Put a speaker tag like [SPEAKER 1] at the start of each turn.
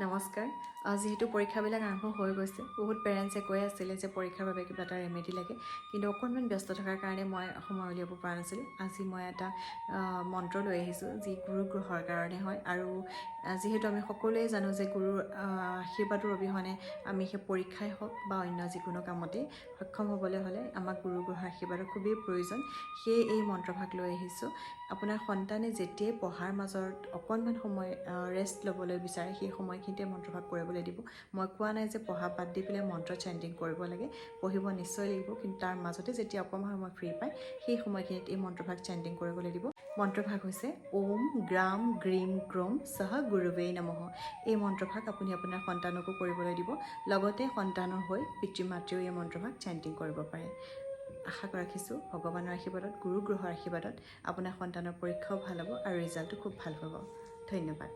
[SPEAKER 1] নমস্কাৰ। যিহেতু পৰীক্ষাবিলাক আৰম্ভ হৈ গৈছে, বহুত পেৰেণ্টছে কৈ আছিলে যে পৰীক্ষাৰ বাবে কিবা এটা ৰেমেডি লাগে, কিন্তু অকণমান ব্যস্ত থকাৰ কাৰণে মই সময় উলিয়াব পৰা নাছিলোঁ। আজি মই এটা মন্ত্ৰ লৈ আহিছোঁ, যি গুৰু গ্ৰহৰ কাৰণে হয়। আৰু যিহেতু আমি সকলোৱে জানো যে গুৰুৰ আশীৰ্বাদৰ অবিহনে আমি সেই পৰীক্ষাই হওক বা অন্য যিকোনো কামতেই সক্ষম হ'বলৈ হ'লে আমাক গুৰু গ্ৰহৰ আশীৰ্বাদৰ খুবেই প্ৰয়োজন। সেয়ে এই মন্ত্ৰভাগ লৈ আহিছোঁ। আপোনাৰ সন্তানে যেতিয়াই পঢ়াৰ মাজত অকণমান সময় ৰেষ্ট ল'বলৈ বিচাৰে, সেই সময়খিনিতে মন্ত্ৰভাগ কৰিবলৈ দিব। মই কোৱা নাই যে পঢ়া বাদ দি পেলাই মন্ত্ৰ চেণ্টিং কৰিব লাগে, পঢ়িব নিশ্চয় লাগিব, কিন্তু তাৰ মাজতে যেতিয়া অকণমান সময় ফ্ৰী পায় সেই সময়খিনিত এই মন্ত্ৰভাগ চেণ্টিং কৰিবলৈ দিব। মন্ত্ৰভাগ হৈছে ওম গ্ৰাম গ্ৰীম গ্ৰোম সহ গুৰুবেই নমঃ। এই মন্ত্ৰভাগ আপুনি আপোনাৰ সন্তানকো কৰিবলৈ দিব, লগতে সন্তানৰ হৈ পিতৃ মাতৃও এই মন্ত্ৰভাগ চেণ্টিং কৰিব পাৰে। আশা ৰাখিছোঁ ভগৱানৰ আশীৰ্বাদত, গুৰু গ্ৰহৰ আশীৰ্বাদত আপোনাৰ সন্তানৰ পৰীক্ষাও ভাল হ'ব আৰু ৰিজাল্টটো খুব ভাল হ'ব। ধন্যবাদ।